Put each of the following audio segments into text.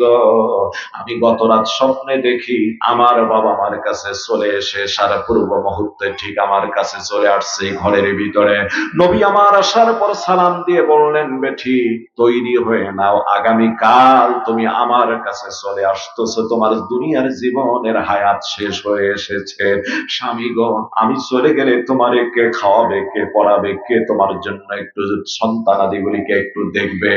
গো, আমি গত রাত স্বপ্নে দেখি আমার বাবা আমার কাছে চলে এসে সারা পূর্ব মুহূর্তে ঠিক আমার কাছে চলে আসছে ঘরের ভিতরে। নবী আমার আসার পর সালাম দিয়ে বললেন, বেটি তৈরি হয়ে নাও, আগামীকাল তুমি আমার কাছে চলে আসতেছো, তোমার দুনিয়ার জীবনের হায়াত শেষ হয়ে এসেছে। স্বামী গো, আমি চলে গেলে তোমারে কে খাওয়াবে, কে পড়াবে, কে তোমার জন্য একটু সন্তানাদিগুলিকে একটু দেখবে?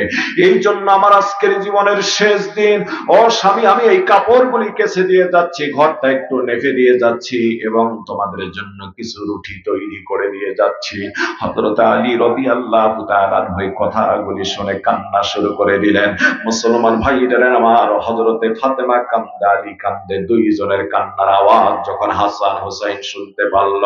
এই জন্য আমার আজকের জীবনের শেষ দিন, ও স্বামী, আমি এই কাপড়গুলি কেচে দিয়ে যাচ্ছি, ঘরটা একটু নেফে দিয়ে যাচ্ছি এবং তোমাদের জন্য কিছু রুটি তৈরি করে দিয়ে যাচ্ছি। হযরত আলী রাদিয়াল্লাহু তাআলা ওই কথাগুলি শুনে কান্না শুরু করে দিলেন। মুসলমান ভাইরা আমার, হযরতে ফাতেমা কান্দে, আলী কান্দে, দুইজনের কান্নার আওয়াজ যখন হাসান হুসাইন শুনতে পারল,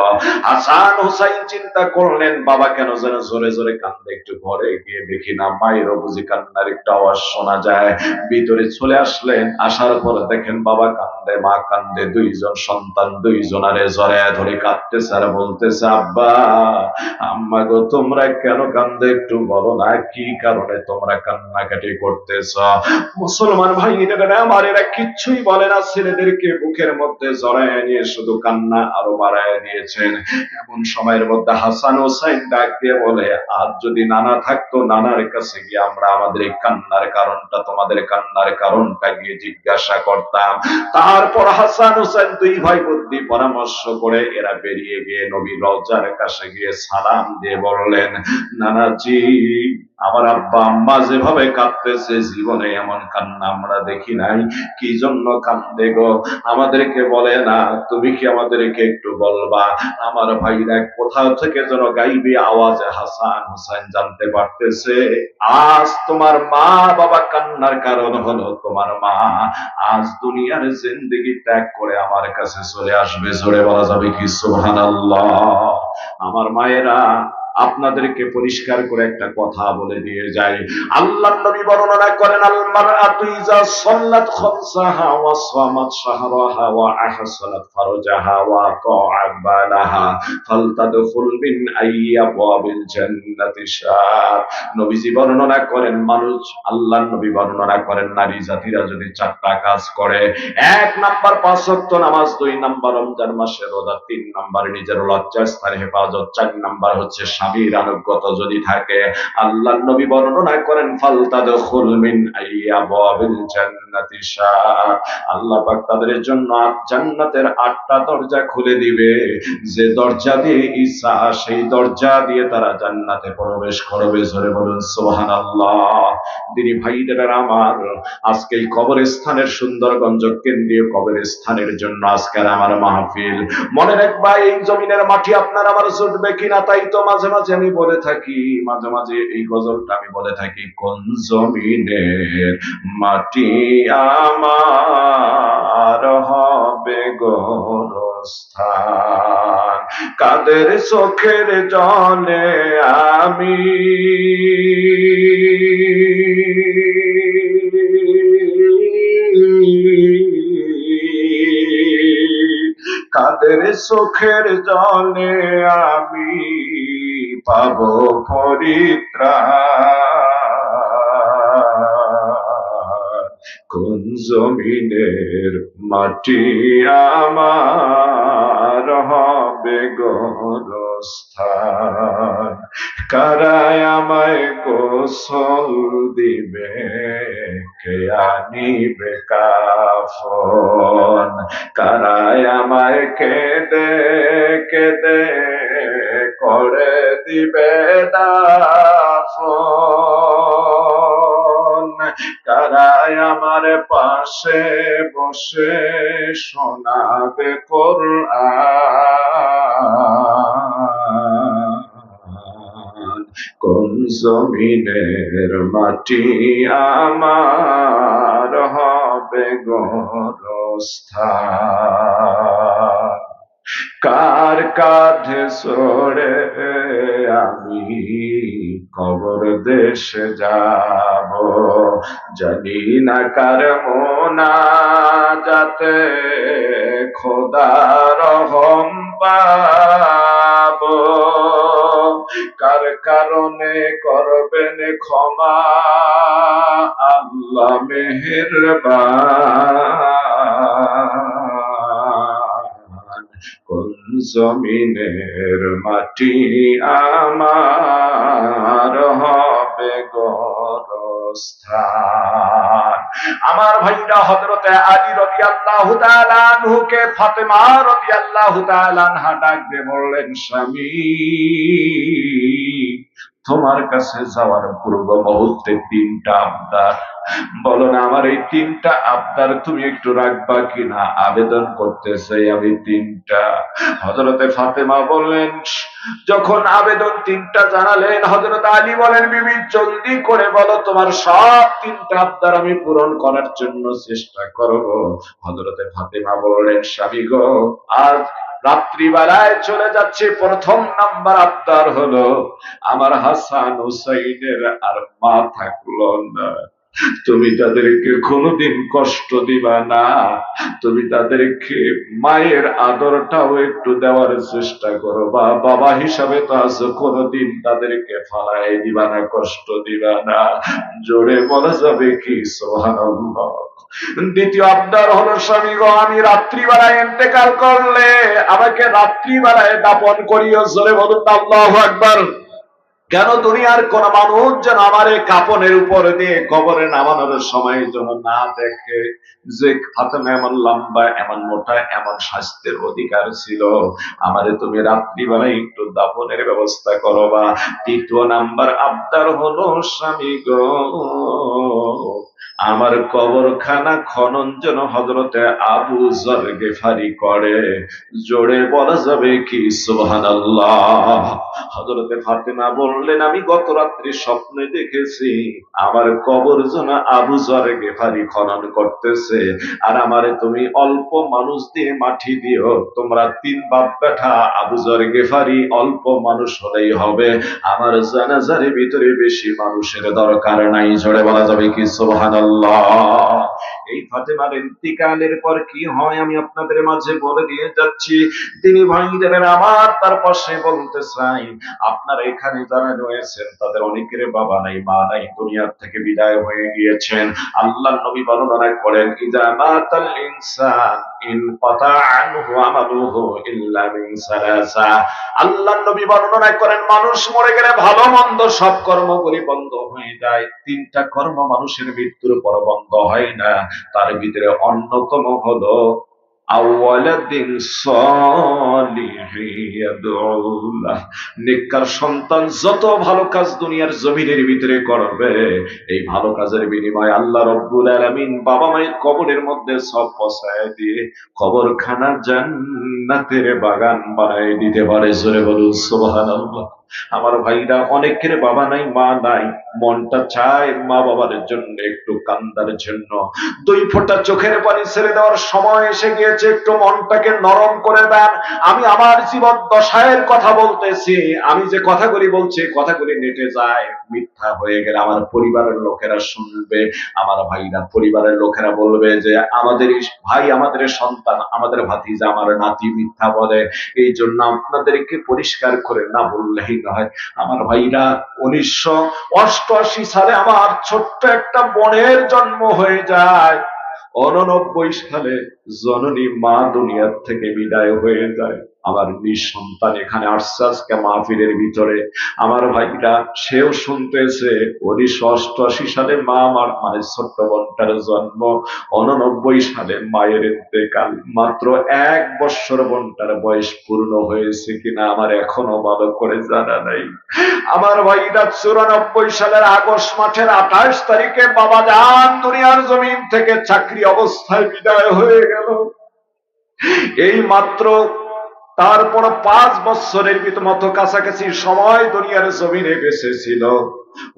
হাসান হুসাইন চিন্তা করলেন বাবা কেন যেন জোরে জোরে কান্দে, একটু ঘরে গিয়ে দেখি না মায়ের বুঝি কান্নার একটু আওয়াজ শোনা যায়। ভিতরে চলে আসলেন, আসার পর দেখেন বাবা কান্দে, মা কান্দে, দুইজন সন্তান দুইজনারে জড়ায় ধরে কাঁদতেছে আর বলতেছে, আব্বা আম্মা গো, তোমরা কেন কান্দে, একটু বলো না কি কারণে তোমরা কান্নাকাটি করতেছ? মুসলমান ভাইরা আমার, এরা কিচ্ছুই বলে না, ছেলেদেরকে বুকের মধ্যে জড়ায় নিয়ে শুধু কান্না আরো বাড়ায় দিয়েছেন। এমন সময়ের মধ্যে হাসান হোসাইন ডাক দিয়ে বলে, আজ যদি নানা থাকতো, নানার কাছে গিয়ে আমরা আমাদের এই কান্নার কারণটা, তোমাদের কান্নার কারণটা গিয়ে জিজ্ঞাসা করতাম। তারপর হাসান হোসেন দুই ভাই বুদ্ধি পরামর্শ করে এরা বেরিয়ে গিয়ে নবীর রওজার কাছে গিয়ে সালাম দিয়ে বললেন, নানাজি, আমার আব্বা আম্মা যেভাবে কাঁদতেছে জীবনে এমন কান্না আমরা দেখি নাই, কি জন্য কান্দে গো? আমাদেরকে বলে না, তুমি কি আমাদেরকে একটু বলবা? আমার ভাইরা কোথাও থেকে যেন গাইবি আওয়াজে হাসান হোসেন জানতে পারতেছে, আজ তোমার মা বাবা কান্নার কারণ হলো তোমার মা আজ দুনিয়ার জিন্দেগি ত্যাগ করে আমার কাছে চলে আসবে। জোরে বলা যাবে কি সুবহানাল্লাহ? আমার মায়েরা, আপনাদেরকে পরিষ্কার করে একটা কথা বলে দিয়ে যাই। আল্লাহর নবী বর্ণনা করেন, আল মারআতু ইজা সাল্লাত খামসাহা ওয়া সামাত শাহরাহা ওয়া আহসানাত ফারজাহা ওয়া তাআত বালাহা ফালতাদখুল মিন আইয়াবিল জান্নাতি শাআ। নবীজি বর্ণনা করেন, মানুষ, আল্লাহর নবী বর্ণনা করেন, নারী জাতিরা যদি চারটা কাজ করে, 1 নাম্বার 5 ওয়াক্ত নামাজ, 2 নাম্বার রমজান মাসের রোজা, 3 নাম্বার নিজের লজ্জাস্থানের হেফাজত, 4 নাম্বার হচ্ছে স্বামীর আনুগত্য যদি থাকে, আল্লাহর নবী বর্ণনা করেন, ফালতাদখুল মিন আইয়াবিল জান্নাতি শাআ। আল্লাহ পাক তাদের জন্য জান্নাতের 8টা দরজা খুলে দিবে, যে দরজা দিয়ে ইচ্ছা সেই দরজা দিয়ে তারা জান্নাতে প্রবেশ করবে। জোরে বলুন সুবহানাল্লাহ। দিনী ভাইদের আমার, আজকে এই কবরস্থানের, সুন্দরগঞ্জ কেন্দ্রীয় কবরস্থানের জন্য আজকের আমার মাহফিল। মনে রাখবা, এই জমিনের মাটি আপনার আমার জুটবে কিনা, তাই তো মাঝে মাঝে আমি বলে থাকি, মাঝে মাঝে এই গজলটা আমি বলে থাকি, কোন জমিনের মাটি আমার হবে গোরস্থান, কাদের চোখের জলে আমি কাদের চোখের জলে আমি পাব পরিত্রাণ, কোন জমিনের মাটি আমার হবে গোরস্থান, কারায় আমায় গোসল দিবে, কে আনিবে কাফন, কারায় আমায় কেঁদে কেঁদে করে দিবে দাফন, কারায় আমার পাশে বসে শোনাবে কোরআন, কোন জমিনের মাটি আমার হবে গোরস্থান, কার কাঁধে চড়ে আমি কবর দেশে যাব, জানি না কার মোনাজাতে খোদার রহম পাবো, কার কারণে করবেন ক্ষমা, আল্লাহ মেহেরবান। কোন জমিনের মাটি আমার হবে গোরস্থান। আমার ভাইরা, হযরতে আলী রাদিয়াল্লাহু তাআলা আনহুকে ফাতেমা রাদিয়াল্লাহু তাআলা আনহা ডাক দিয়ে বললেন, স্বামী, তোমার কাছে যাওয়ার পূর্ব মুহূর্তে 3টা আবদার, বলো না আমার এই 3টা আবদার তুমি একটু রাখবা কিনা, আবেদন করতে চাই আমি 3টা। হযরতে ফাতেমা বললেন, যখন আবেদন 3টা জানালেন, হযরত আলী বলেন, বিবি জলদি করে বলো, তোমার সব 3টা আবদার আমি পূরণ করার জন্য চেষ্টা করব। হযরতে ফাতেমা বললেন, স্বামী গো, আজ রাত্রিবেলায় চলে যাচ্ছে, প্রথম নাম্বার আবদার হলো আমার হাসান হুসাইনের আর মা থাকলো না, তুমি তাদেরকে কোনোদিন কষ্ট দিবা না, তুমি তাদেরকে মায়ের আদরটাও একটু দেওয়ার চেষ্টা করবা, বাবা হিসাবে তো আছো, কোনোদিন তাদেরকে ফালাই দিবা না, কষ্ট দিবা না। জোরে বলা যাবে কি সুবহানাল্লাহ। দ্বিতীয় আবদার হলো, স্বামী গো, আমি রাত্রিবেলায় ইন্তেকাল করলে আমাকে রাত্রিবেলায় দাপন করিও। জোরে বলুন আল্লাহু আকবার। কেন দুনিয়ার কোন মানুষ যেন আমার এই কাপনের উপর দিয়ে কবরে নামানোর সময় যেন না দেখে যে ফাতেমা এমন লম্বা, এমন মোটা, এমন স্বাস্থ্যের অধিকার ছিল, আমারে তুমি রাত্রিবেলায় একটু দাফনের ব্যবস্থা করবা। 3য় নাম্বার আবদার হলো, স্বামী গো, আমার কবরখানা খনন যেন হযরতে আবু যর গিফারি করে। জোরে বলা যাবে কি সুবহানাল্লাহ। হযরতে ফাতেমা বললেন, আমি গত রাত্রি স্বপ্নে দেখেছি আমার কবর যেন আবু যর গিফারি খনন করতেছে, আর আমারে তুমি অল্প মানুষ দিয়ে মাটি দিও। তোমরা 3 বাপ বেটা, আবু যর গিফারি অল্প মানুষ হলেই হবে, আমার জানাজার ভিতরে বেশি মানুষের দরকার নাই। জোরে বলা যাবে কি সুবহানাল্লাহ। এই ফাতেমার ইন্তিকালের পর কি হয় আমি আপনাদের মাঝে বলে দিয়ে যাচ্ছি। তিনি ভাইদের আমার তার পাশে বলতে চাই, আপনারা এখানে যারা রয়েছেন তাদের অনেকের বাবা নাই, মা নাই, দুনিয়ার থেকে বিদায় হয়ে গিয়েছেন। আল্লাহর নবী বর্ণনা করেন, ইজা মাতাল ইনসান ইনকাতা আনহু আমালুহু ইল্লা মিন সালাসা। আল্লাহর নবী বর্ণনা করেন, মানুষ মরে গেলে ভালো মন্দ সব কর্মগুলি বন্ধ হয়ে যায়, 3টা কর্ম মানুষের মৃত্যুর পর বন্ধ হয় না। তার ভিতরে অন্যতম হলো আওয়ালাদিন সালিহিন ইয়াদউলাহ। নেককার সন্তান যত ভালো কাজ দুনিয়ার জমিনের ভিতরে করবে, এই ভালো কাজের বিনিময়ে আল্লাহ রাব্বুল আলামিন বাবা মায়ের কবরের মধ্যে সব পৌঁছায় দিয়ে কবরখানা জান্নাতের বাগান বানায় দিতে পারে। জোরে বলুন সুবহানাল্লাহ। আমার ভাইরা, অনেকের বাবা নাই, মা নাই, মনটা চায় মা বাবার জন্য একটু কান্দার জন্য। 2 ফোঁটা চোখের পানি ছেড়ে দেওয়ার সময় এসে গিয়েছে, একটু মনটাকে নরম করে দেন। আমি আমার জীবন দশায়ের কথা বলতেছি, আমি যে কথাগুলি বলছি কথাগুলি নেটে যায়, মিথ্যা হয়ে গেলে আমার পরিবারের লোকেরা শুনবে। আমার ভাইরা, পরিবারের লোকেরা বলবে যে আমাদের ভাই, আমাদের সন্তান, আমাদের ভাতিজা, আমার নাতি মিথ্যা বলে, এই জন্য আপনাদেরকে পরিষ্কার করে না বললেই নয়। আমার ভাইরা, 1988 সালে আমার ছোট্ট একটা বোনের জন্ম হয়ে যায়। 89 সালে জননী মা দুনিয়ার থেকে বিদায় হয়ে যায়। আমার নিঃসন্তান এখানে আসছে আজকে মাহফিলের ভিতরে। আমার ভাইরা, সেও শুনতেছে 1988 সালে মা আমার মানে ছোট্ট বোনটার জন্ম, 89 সালে মায়ের ইন্তেকাল। মাত্র 1 বছর বোনটার বয়স পূর্ণ হয়েছে কিনা আমার এখনো ভালো করে জানা নাই। আমার ভাইরা, 94 সালের আগস্ট মাসের 28 তারিখে বাবা জান দুনিয়ার জমিন থেকে চাকরি অবস্থায় বিদায় হয়ে গেল। এই মাত্র তারপর 5 বছরের মতো কাছাকাছি সময় দুনিয়ার জমিনে বেঁচে ছিল।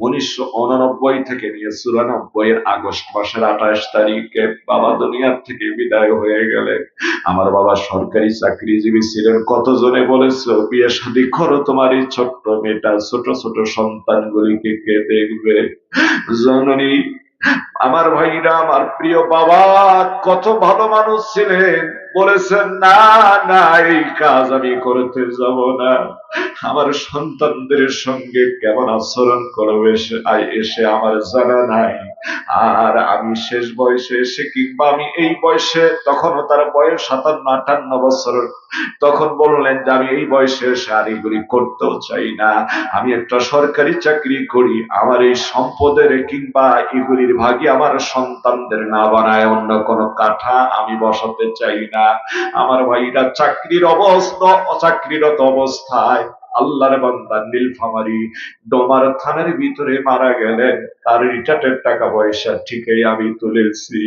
1989 থেকে নিয়ে 94 এর আগস্ট মাসের 28 তারিখে বাবা দুনিয়ার থেকে বিদায় হয়ে গেলেন। আমার বাবা সরকারি চাকরিজীবী ছিলেন। কতজনে বলেছে বিয়ে শাদী করো, তোমার এই ছোট্ট মেয়েটা, ছোট ছোট সন্তানগুলিকে কে দেখবে? জননী আমার ভাইরা, আমার প্রিয় বাবা কত ভালো মানুষ ছিলেন, বলেছেন না না, এই কাজ আমি করতে যাব না। আমার সন্তানদের সঙ্গে কেমন আচরণ করবে এসে আমার জানা নাই। আর আমি শেষ বয়সে এসে, কিংবা আমি এই বয়সে, তখনও তার বয়স 57-58 বছর, তখন বললেন যে আমি এই বয়সে এসে আর এগুলি করতেও চাই না, আমি একটা সরকারি চাকরি করি, আমার এই সম্পদের কিংবা এগুলির ভাগই আমার সন্তানদের না বানায় অন্য কোনো কাঠা আমি বসাতে চাই না। আমার ভাইরা চাকরিরত অবস্থায় আল্লাহর বান্দা নীলফামারী ডোমার থানার ভিতরে মারা গেলেন। তার রিটার্নের টাকা পয়সা ঠিকই আমি তুলেছি।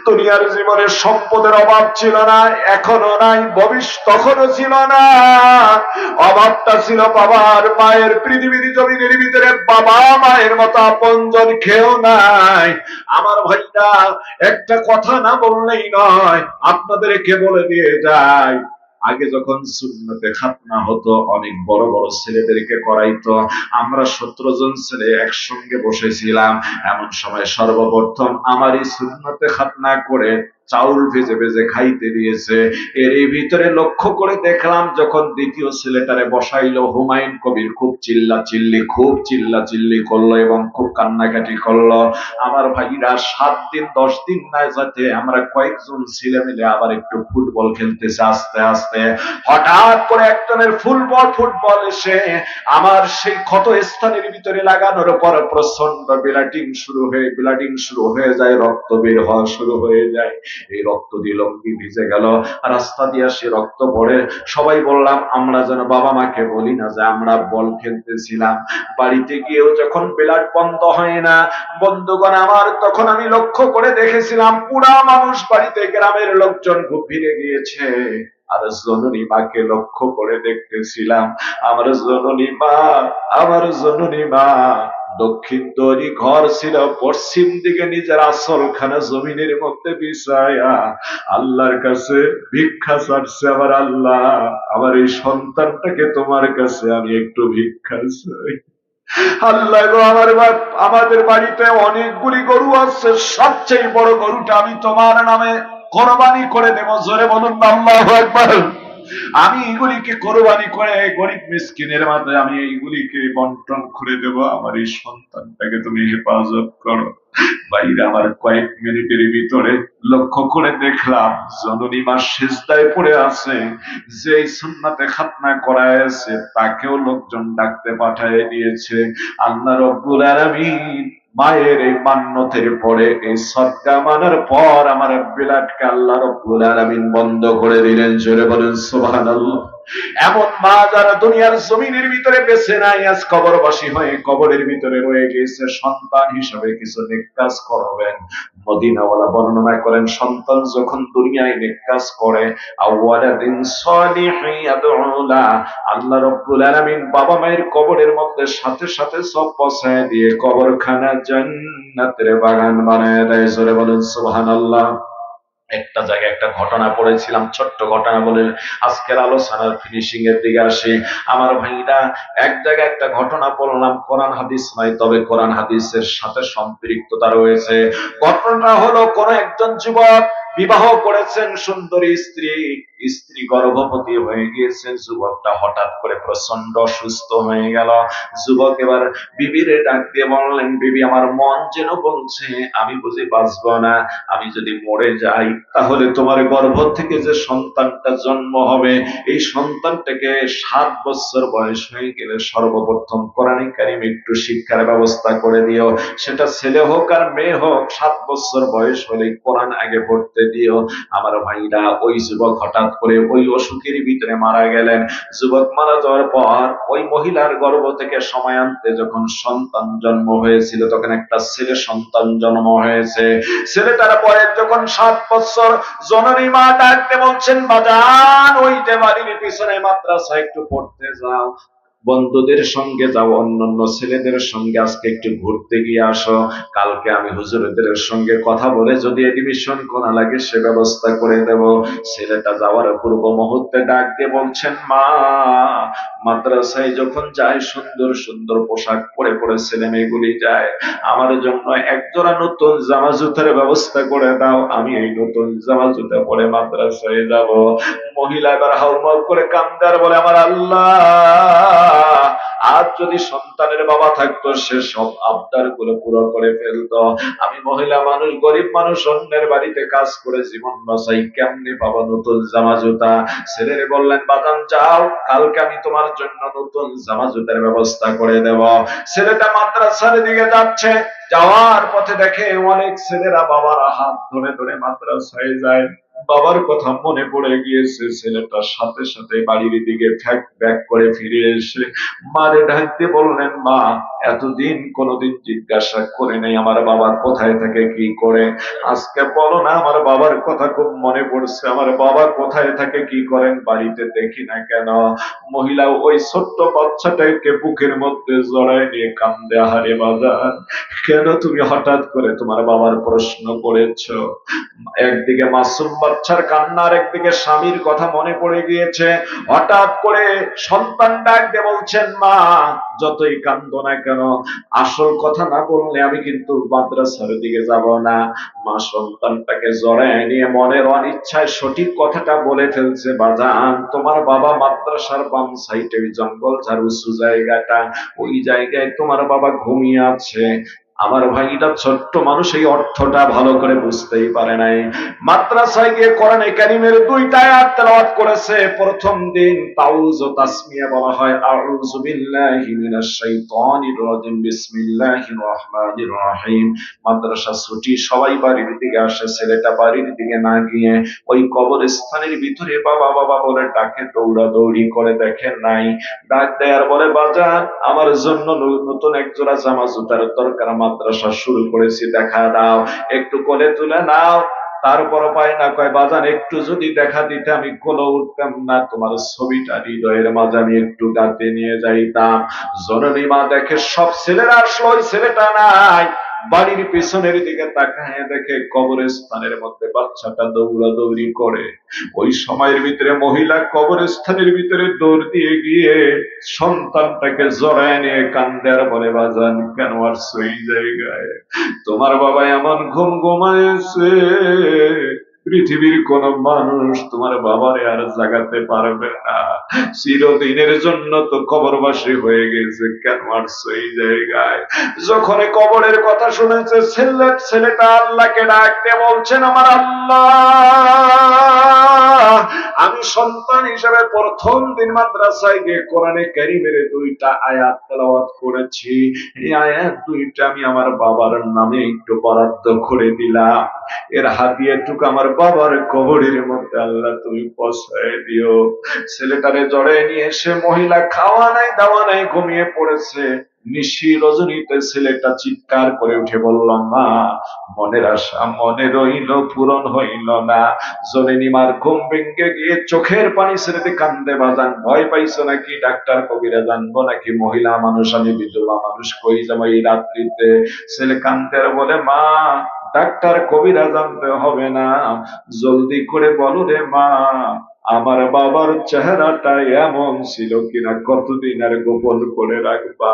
দুনিয়ার জীবনে সম্পদের অভাব ছিল না, এখনো নাই, ভবিষ্যৎ তখনও ছিল না। অভাবটা ছিল বাবার মায়ের, পৃথিবীর জমিনের ভিতরে বাবা মায়ের মতো আপনজন কেউ নাই। আমার ভাইটা একটা কথা না বললেই নয়, আপনাদেরকে বলে দিয়ে যায়, আগে যখন সুন্নতে খাতনা হতো অনেক বড় বড় ছেলেদেরকে করাইতো, আমরা 17 জন ছেলে একসঙ্গে বসেছিলাম, এমন সময় সর্বপ্রথম আমারই সুন্নতে খাতনা করে চাউল ভেজে ভেজে খাইতে দিয়েছে। এর ভিতরে লক্ষ্য করে দেখলাম, যখন দ্বিতীয় ছেলেটারে বসাইলো, হুমায়ুন কবির খুব চিল্লা চিল্লি করলো এবং খুব কান্নাকাটি করলো। আমার ভাইরা 7 দিন 10 দিন না যাতে আমরা কয়েকজন ছেলে মিলে আবার একটু ফুটবল খেলতেছে, আস্তে আস্তে হঠাৎ করে একজনের ফুটবল এসে আমার সেই ক্ষত স্থানের ভিতরে লাগানোর পর প্রচন্ড ব্লাডিং শুরু হয়ে যায়, রক্ত বের হওয়া শুরু হয়ে যায়। এই রক্ত দিয়ে লঙ্গি ভিজে গেল, রাস্তা দিয়ে সে রক্ত পড়ে। সবাই বললাম, আমরা যেন বাবা মাকে বলি না যে আমরা বল খেলতেছিলাম। বাড়িতে গিয়েও যখন ব্লাড বন্ধ হয় না, বন্ধুগণ আমার, তখন আমি লক্ষ্য করে দেখেছিলাম পুরা মানুষ বাড়িতে, গ্রামের লোকজন খুব ভিড়ে গিয়েছে। আর জননী মাকে লক্ষ্য করে দেখতেছিলাম, আমার জননী মা দক্ষিণ তৈরি ঘর ছিল, পশ্চিম দিকে নিজের আসলখানা জমিনের মধ্যে বিছায়া আল্লাহর কাছে ভিক্ষা চাচ্ছে। আমার আল্লাহ, আমার এই সন্তানটাকে তোমার কাছে আমি একটু ভিক্ষা চাই। আল্লাহ গো, আমাদের বাড়িতে অনেকগুলি গরু আছে, সবচেয়ে বড় গরুটা আমি তোমার নামে কোরবানি করে দেব। জোরে বলুন আল্লাহু আকবার। আমি এগুলিকে কোরবানি করে গরিব মিসকিনের মাঝে আমি এইগুলিকে বন্টন করে দেব। আমার এই সন্তানটাকে তুমি হেফাজত করো। বাইরে আমার কয়েক মিনিটের ভিতরে লক্ষ্য করে দেখলাম জননী মা সিজদায় পড়ে আছে। যে সুন্নাতে খাতনা করায়ছে তাকেও লোকজন ডাকতে পাঠিয়ে দিয়েছে। আল্লাহ রব্বুল আলামিন মায়ের এই মান্যতের পরে, এই সদকা মানার পর আমার বিলাটকে আল্লাহ রব্বুল আলামিন বন্ধ করে দিলেন। জোরে বলেন সুবহানাল্লাহ। এমন মা যারা দুনিয়ার জমিনের ভিতরে বেঁচে নাই, আজ কবরবাসী হয়ে কবরের ভিতরে রয়ে গেছে, সন্তান হিসেবে কিছু নেক কাজ করবেন। মদিনাওয়ালা বর্ণনা করেন, সন্তান যখন দুনিয়ায় নেক কাজ করে, আওয়ালাদিন সালিহিন ইয়াদউলা, আল্লাহ রাব্বুল আলামিন বাবা মায়ের কবরের মধ্যে সাথে সাথে সব পৌঁছায় দিয়ে কবরখানা জান্নাতের বাগান বানায় দেয়। জোরে বলেন সুবহানাল্লাহ। একটা জায়গায় একটা ঘটনা পড়েছিলাম, ছোট্ট ঘটনা বলে আজকের আলোচনার ফিনিশিং এর দিকে আসি। আমার ভাইরা, এক জায়গায় একটা ঘটনা পড়লাম, কোরআন হাদিস নয়, তবে কোরআন হাদিসের সাথে সম্পৃক্ততা রয়েছে। ঘটনাটা হলো, কোন একজন যুবক বিবাহ করেছেন সুন্দরী স্ত্রী গর্ভবতী হয়ে গিয়েছেন। যুবকটা হঠাৎ করে প্রচন্ড অসুস্থ হয়ে গেল। যুবক এবার বিবিরে ডাক দিয়ে বললেন, বিবি, আমার মন যেন বলছে আমি বুঝি বাঁচবো না, আমি যদি মরে যাই তাহলে তোমার গর্ভ থেকে যে সন্তানটা জন্ম হবে, এই সন্তানটাকে 7 বছর বয়স হয়ে গেলে সর্বপ্রথম কোরআন কারীম একটু শিক্ষার ব্যবস্থা করে দিও। সেটা ছেলে হোক আর মেয়ে হোক, 7 বছর বয়স হলে কোরআন আগে পড়তে দিও। আমার ভাইরা, ওই যুবক হঠাৎ করে ওই অসুখের ভিতরে মারা গেলেন। যুবক মারা যাওয়ার পর ওই মহিলার গর্ভ থেকে সময়ান্তে যখন সন্তান জন্ম হয়েছিল, তখন একটা ছেলে সন্তান জন্ম হয়েছে। ছেলেটার পরে যখন 7 বছর, জননী মা ডাকতে বলছেন, বাজান ওই যে বাড়ির পিছনে মাদ্রাসা একটু পড়তে যাও। বন্ধুদের সঙ্গে যাও, অন্যান্য ছেলেদের সঙ্গে আজকে একটু ঘুরতে গিয়ে আসো। কালকে আমি হুজুরদের সঙ্গে কথা বলে যদি এডমিশন করা লাগে সে ব্যবস্থা করে দেব। ছেলেটা যাওয়ার পূর্ব মুহূর্তে ডাক দিয়ে বলছেন, মা, মাদ্রাসায় যখন যায় সুন্দর সুন্দর পোশাক পরে পরে ছেলে মেয়েগুলি যায়, আমার জন্য একজোড়া নতুন জামা জুতার ব্যবস্থা করে দাও, আমি এই নতুন জামা জুতা পরে মাদ্রাসায় যাব। মহিলা এবার হাউমাউ করে কান্দে আর বলে, আমার আল্লাহ, আজ যদি সন্তানের বাবা থাকতো সে সব আবদার গুলো পুরো করে ফেলতো। আমি মহিলা মানুষ, গরিব মানুষ, অন্যের বাড়িতে কাজ করে জীবন বাঁচাই, কেমনে পাবো নতুন জামা জুতা? ছেলেরে বললেন, বাদাম যাও, কালকে আমি তোমার জন্য নতুন জামা জুতার ব্যবস্থা করে দেব। ছেলেটা মাদ্রাসার দিকে যাচ্ছে, যাওয়ার পথে দেখে অনেক ছেলেরা বাবার হাত ধরে ধরে মাদ্রাসায় যায়। বাবার কথা মনে পড়ে গিয়েছে। ছেলেটা সাথে সাথে বাড়ির দিকে ব্যাক করে ফিরে এসে মারে ডাকতে বললেন, মা, এতদিন কোনোদিন জিজ্ঞাসা করে নেই আমার বাবা কোথায় থাকে কি করে, আজকে বলো না, আমার বাবার কথা খুব মনে পড়ছে, আমার বাবা কোথায় থাকে কি করেন, বাড়িতে দেখি না কেন? মহিলা ওই ছোট্ট বাচ্চাটাকে বুকের মধ্যে জড়ায় নিয়ে কান্দে, হারে বাজার, কেন তুমি হঠাৎ করে তোমার বাবার প্রশ্ন করেছো? একদিকে মাসুম বাচ্চার কান্না, আর একদিকে স্বামীর কথা মনে পড়ে গিয়েছে। হঠাৎ করে সন্তান ডাক দিয়ে বলছেন, মা, যতই কান্দো না কেন, আসল কথা না বললে আমি কিন্তু মাদ্রাসার দিকে যাব না। মা সন্তানটাকে জড়ায় নিয়ে মনের অনিচ্ছায় সঠিক কথাটা বলে ফেলছে, বাজান, তোমার বাবা মাদ্রাসার বাম সাইডে ওই জঙ্গল ঝাড় উঁচু জায়গাটা, ওই জায়গায় তোমার বাবা ঘুমিয়ে আছে। আমার ভাইটা ছোট্ট মানুষ, এই অর্থটা ভালো করে বুঝতেই পারে নাই। মাদ্রাসায় গিয়ে কোরআনে কারীমের 2টা আয়াত তেলাওয়াত করেছে। প্রথম দিন তাউজ ও তাসমিয়া বলা হয়, আউযু বিল্লাহি মিনাশ শাইতানির রাজিম, বিসমিল্লাহির রহমানির রহিম। মাদ্রাসা ছুটি, সবাই বাড়ির দিকে আসে। ছেলেটা বাড়ির দিকে না গিয়ে ওই কবরস্থানের ভিতরে বাবা বাবা বলে ডাকে, দৌড়াদৌড়ি করে, দেখে নাই। ডাক দেয় আর বলে, বাজান, আমার জন্য নতুন একজোড়া জামা জুতার দরকার, মাদ্রাসা শুরু করেছি, দেখা দাও, একটু কোলে তুলে নাও। তারপর পায় না, কয়, বাজান, একটু যদি দেখা দিতে আমি কোলে উঠতাম না, তোমার ছবিটা হৃদয়ের মাঝে আমি একটু গাতে নিয়ে যাইতাম। জননী মা দেখে সব ছেলেরা আসলো, ওই ছেলেটা নাই। বাড়ির পিছনের দিকে তাকায় দেখে কবরস্থানের মধ্যে বাচ্চাটা দৌড়াদৌড়ি করে। ওই সময়ের ভিতরে মহিলা কবরস্থানের ভিতরে দৌড় দিয়ে গিয়ে সন্তানটাকে জড়ায় নিয়ে কান্দে আর বলে, বাজান, কেন আসছো এই জায়গায়? তোমার বাবা এমন ঘুম ঘুমাইছে, পৃথিবীর কোন মানুষ তোমার বাবারে আর জাগাতে পারবে না, চিরদিনের জন্য তো কবরবাসী হয়ে গেছে, কেন আসছো এই জায়গায়? যখন কবরের কথা শুনেছে, ছেলেটা আল্লাহকে ডাকতে বলছেন, আমার আল্লাহ, আমি সন্তান হিসেবে প্রথম দিন মাদ্রাসায় গিয়ে কোরআনে কারীমের 2টা আয়াত তেলাওয়াত করেছি। এই আয়াত 2টা আমি আমার বাবার নামে একটু বরাদ্দ করে দিলাম। এর হাদিয়াটুকু আমার বাবার কবরের মধ্যে আল্লাহ তুমি পৌঁছায় দিও। ছেলেটারে জড়ায় নিয়ে এসে মহিলা খাওয়া নাই দাওয়া নাই ঘুমিয়ে পড়েছে। নিশি রজনীতে ছেলেটা চিৎকার করে উঠে বলল, মা, মনের আশা মনে রইল, পূরণ হইল না। জননীমার ঘুম ভেঙে গিয়ে চোখের পানি ছেড়ে কান্দে, বাজান, ভয় পাইছো নাকি? ডাক্তার কবিরা জানবো নাকি? মহিলা মানুষ, আমি বিধবা মানুষ, কই যাবো এই রাত্রিতে? ছেলে কান্দে আর বলে, মা, ডাক্তার কবিরা জানতে হবে না, জলদি করে বলো রে মা, আমার বাবার চেহারাটা এমন ছিল কিনা, কতদিন আর গোপন করে রাখবা?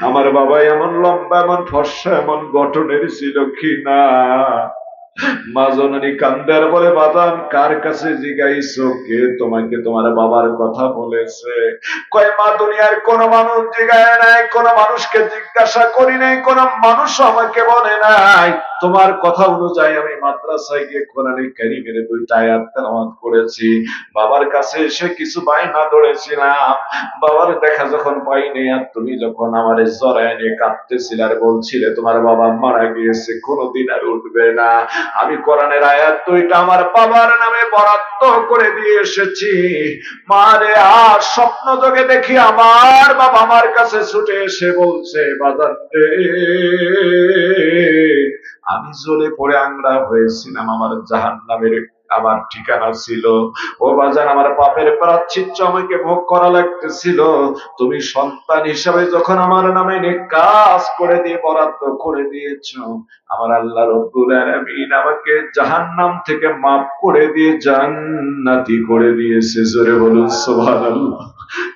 আমার বাবা এমন লম্বা, এমন ফর্সা, এমন গঠনের ছিল কিনা? মা জননী কান্দার বলে, বাজান, কার কাছে জিগাইছো? কে তোমাকে তোমার বাবার কথা বলেছে? কয়, মা, দুনিয়ার কোন মানুষ জিগায় নাই, কোন মানুষকে জিজ্ঞাসা করি নাই, কোন মানুষ আমাকে বলে নাই। তোমার কথা অনুযায়ী আমি মাদ্রাসায় গিয়ে কোরআনে কারীমের 2টা আয়াত তেলাওয়াত করেছি। বাবার কাছে এসে কিছু বায়না ধরেছিলাম, বাবার দেখা যখন পাইনি, আর তুমি যখন আমার জড়ায় নিয়ে কাঁদতেছিলে আর বলছিলে তোমার বাবা মারা গিয়েছে, কোনোদিন আর উঠবে না, আমি কোরআনের আয়াত 2টা আমার বাবার নামে বরাদ্দ করে দিয়ে এসেছি। মারে, আর স্বপ্ন যোগে দেখি আমার বাবা আমার কাছে ছুটে এসে বলছে, বাজান রে, আমি জ্বলে পড়ে আংড়া হয়েছিলাম, আমার জাহান্নামের আমার ঠিকানা ছিল। ও বাজান, আমার পাপের প্রায়শ্চিত্ত আমাকে ভোগ করা লাগতেছিল। তুমি সন্তান হিসাবে যখন আমার নামে নেক কাজ করে দিয়ে বরাদ্দ করে দিয়েছো, আমার আল্লাহ রব্বুল আলামিন আমাকে জাহান্নাম থেকে মাফ করে দিয়ে জান্নাতি করে দিয়েছে। জোরে বলুন সুবহানাল্লাহ।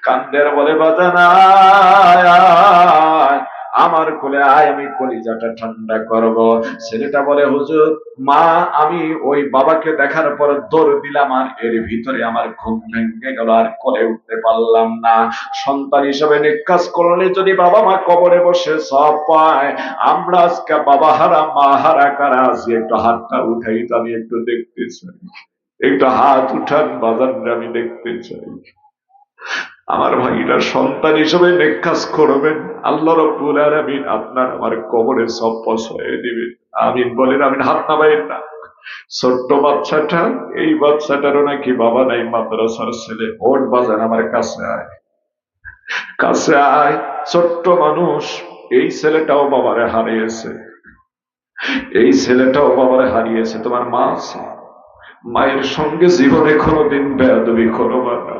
কান্দের বলে বাজান আয় আয়, আমার কোলে আয়, আমি কলিজাটা ঠান্ডা করব। ছেলেটা বলে হুজুর, মা আমি ওই বাবাকে দেখার পর দৌড় দিলাম, আর এর ভিতরে আমার ঘুম ভেঙে গেল, আর কোলে উঠতে পারলাম না। সন্তান হিসেবে নেক কাজ করলে যদি বাবা মা কবরে বসে সব পায়, আমরা আজকে বাবা হারা মা হারা কারা আছি? একটু হাতটা উঠাই তো, আমি একটু দেখতে চাই। একটু হাত উঠান বাজান, আমি দেখতে চাই। আমার ভাইরা, সন্তান হিসেবে নেক কাজ করবেন, আল্লাহ রাব্বুল আলামিন আপনার আমার কবরে সব পৌঁছে দিবেন। আমিন বলেন, আমিন। হাত নামাইন না। ছোট্ট বাচ্চাটা, এই বাচ্চাটারও নাকি বাবা নাই, মাদ্রাসার ছেলে। ওর বাজান, আমার কাছে আয়, কাছে আয়। ছোট্ট মানুষ, এই ছেলেটাও বাবারে হারিয়েছে, এই ছেলেটাও বাবারে হারিয়েছে। তোমার মা আছে, মায়ের সঙ্গে জীবনে কোনোদিন বেয়াদবি করবা না।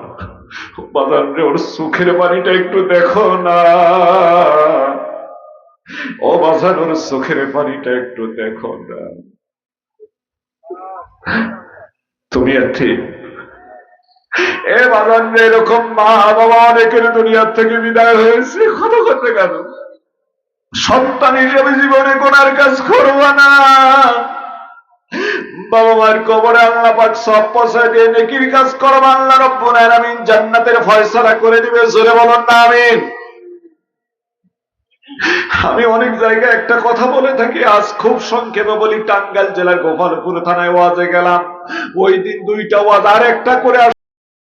বাজান রে, ওর চোখের পানিটা একটু দেখো না। ও বাজান, ওর চোখের পানিটা একটু দেখো না। তুমি ঠিক এ বাজান রে, এরকম মা বাবা অনেকের দুনিয়ার থেকে বিদায় হয়েছে। কত করতে কেন সন্তান হিসেবে জীবনে কোনার কাজ করবা না। বাবা মায়ের কবরে আল্লাহ পাক সব পৌঁছায় দিয়ে নেকির কাজ করবা, আল্লাহ রাব্বুল আলামিন জান্নাতের ফয়সালা করে দিবে। জোরে বলুন না আমিন। আমি অনেক জায়গায় একটা কথা বলে থাকি, আজ খুব সংক্ষেপে বলি। টাঙ্গাইল জেলার গোপালপুর থানায় ওয়াজে গেলাম, ওই দিন 2টা ওয়াজ, আর একটা করে